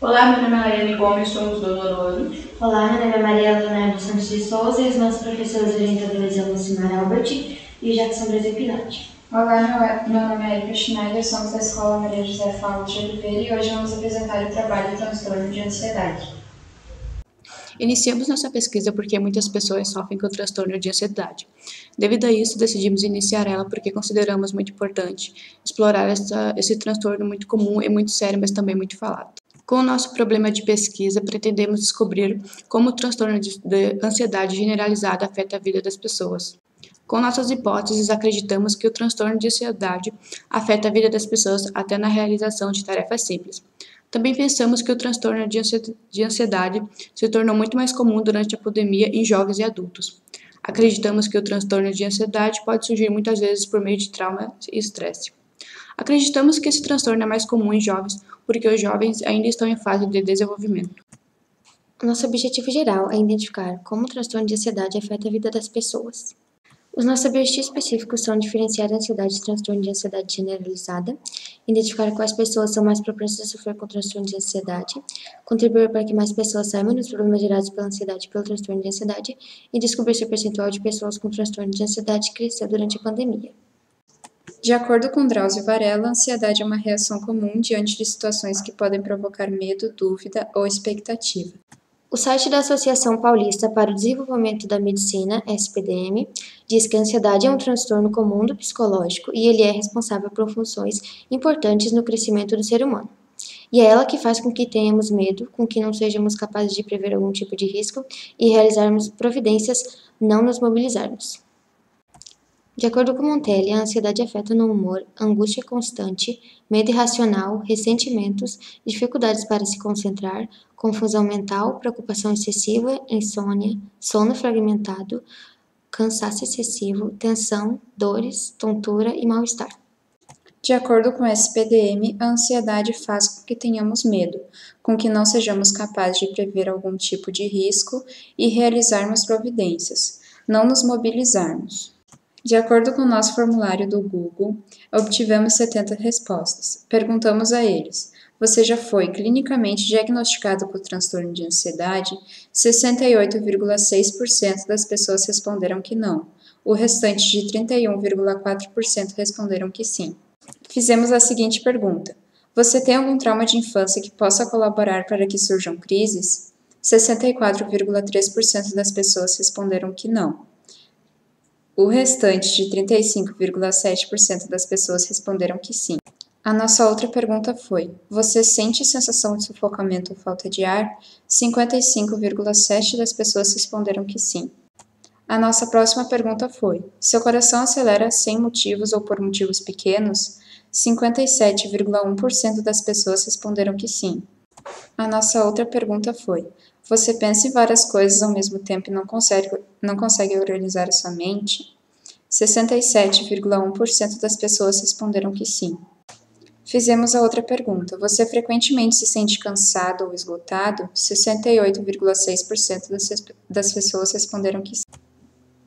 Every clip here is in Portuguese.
Olá, meu nome é Mariane Gomes, somos do nono ano. Olá, meu nome é Maria Leonardo Santos de Souza e os nossos professores orientadores são Lucimar Albert e Jackson Brasil Pinati. Olá, meu nome é Erika Schneider, somos da Escola Maria José Falo de Oliveira e hoje vamos apresentar o trabalho de transtorno de ansiedade. Iniciamos nossa pesquisa porque muitas pessoas sofrem com o transtorno de ansiedade. Devido a isso, decidimos iniciar ela porque consideramos muito importante explorar esse transtorno muito comum e muito sério, mas também muito falado. Com o nosso problema de pesquisa, pretendemos descobrir como o transtorno de ansiedade generalizada afeta a vida das pessoas. Com nossas hipóteses, acreditamos que o transtorno de ansiedade afeta a vida das pessoas até na realização de tarefas simples. Também pensamos que o transtorno de ansiedade se tornou muito mais comum durante a pandemia em jovens e adultos. Acreditamos que o transtorno de ansiedade pode surgir muitas vezes por meio de trauma e estresse. Acreditamos que esse transtorno é mais comum em jovens porque os jovens ainda estão em fase de desenvolvimento. Nosso objetivo geral é identificar como o transtorno de ansiedade afeta a vida das pessoas. Os nossos objetivos específicos são diferenciar a ansiedade e transtorno de ansiedade generalizada, identificar quais pessoas são mais propensas a sofrer com transtorno de ansiedade, contribuir para que mais pessoas saibam dos problemas gerados pela ansiedade e pelo transtorno de ansiedade e descobrir se o percentual de pessoas com transtorno de ansiedade cresceu durante a pandemia. De acordo com Drauzio Varela, a ansiedade é uma reação comum diante de situações que podem provocar medo, dúvida ou expectativa. O site da Associação Paulista para o Desenvolvimento da Medicina, SPDM, diz que a ansiedade é um transtorno comum do psicológico e ele é responsável por funções importantes no crescimento do ser humano. E é ela que faz com que tenhamos medo, com que não sejamos capazes de prever algum tipo de risco e realizarmos providências, não nos mobilizarmos. De acordo com Montelli, a ansiedade afeta no humor, angústia constante, medo irracional, ressentimentos, dificuldades para se concentrar, confusão mental, preocupação excessiva, insônia, sono fragmentado, cansaço excessivo, tensão, dores, tontura e mal-estar. De acordo com o SPDM, a ansiedade faz com que tenhamos medo, com que não sejamos capazes de prever algum tipo de risco e realizarmos providências, não nos mobilizarmos. De acordo com o nosso formulário do Google, obtivemos 70 respostas. Perguntamos a eles: você já foi clinicamente diagnosticado com transtorno de ansiedade? 68,6% das pessoas responderam que não. O restante de 31,4% responderam que sim. Fizemos a seguinte pergunta: você tem algum trauma de infância que possa colaborar para que surjam crises? 64,3% das pessoas responderam que não. O restante de 35,7% das pessoas responderam que sim. A nossa outra pergunta foi: você sente sensação de sufocamento ou falta de ar? 55,7% das pessoas responderam que sim. A nossa próxima pergunta foi: seu coração acelera sem motivos ou por motivos pequenos? 57,1% das pessoas responderam que sim. A nossa outra pergunta foi: você pensa em várias coisas ao mesmo tempo e não consegue organizar a sua mente? 67,1% das pessoas responderam que sim. Fizemos a outra pergunta: você frequentemente se sente cansado ou esgotado? 68,6% das pessoas responderam que sim.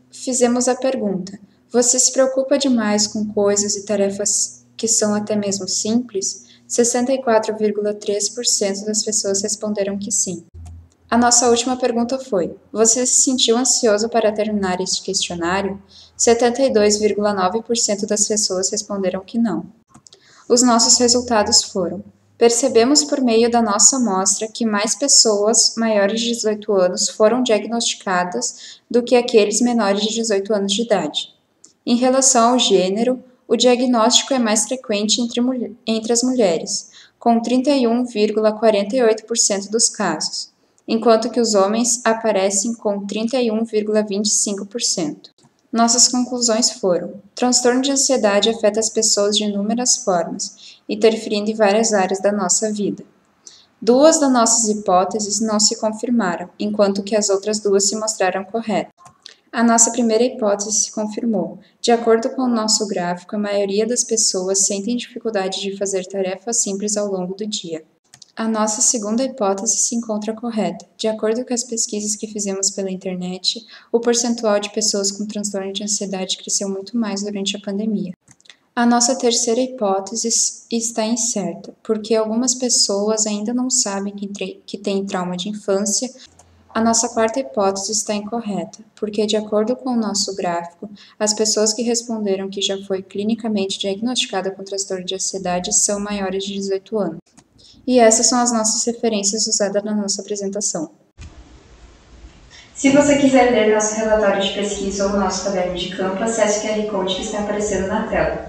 Fizemos a pergunta: você se preocupa demais com coisas e tarefas que são até mesmo simples? 64,3% das pessoas responderam que sim. A nossa última pergunta foi: você se sentiu ansioso para terminar este questionário? 72,9% das pessoas responderam que não. Os nossos resultados foram: percebemos por meio da nossa amostra que mais pessoas maiores de 18 anos foram diagnosticadas do que aqueles menores de 18 anos de idade. Em relação ao gênero, o diagnóstico é mais frequente entre as mulheres, com 31,48% dos casos, enquanto que os homens aparecem com 31,25%. Nossas conclusões foram: transtorno de ansiedade afeta as pessoas de inúmeras formas, interferindo em várias áreas da nossa vida. Duas das nossas hipóteses não se confirmaram, enquanto que as outras duas se mostraram corretas. A nossa primeira hipótese se confirmou. De acordo com o nosso gráfico, a maioria das pessoas sentem dificuldade de fazer tarefas simples ao longo do dia. A nossa segunda hipótese se encontra correta. De acordo com as pesquisas que fizemos pela internet, o percentual de pessoas com transtorno de ansiedade cresceu muito mais durante a pandemia. A nossa terceira hipótese está incerta, porque algumas pessoas ainda não sabem que têm trauma de infância. A nossa quarta hipótese está incorreta, porque, de acordo com o nosso gráfico, as pessoas que responderam que já foi clinicamente diagnosticada com transtorno de ansiedade são maiores de 18 anos. E essas são as nossas referências usadas na nossa apresentação. Se você quiser ler nosso relatório de pesquisa ou nosso caderno de campo, acesse o QR Code que está aparecendo na tela.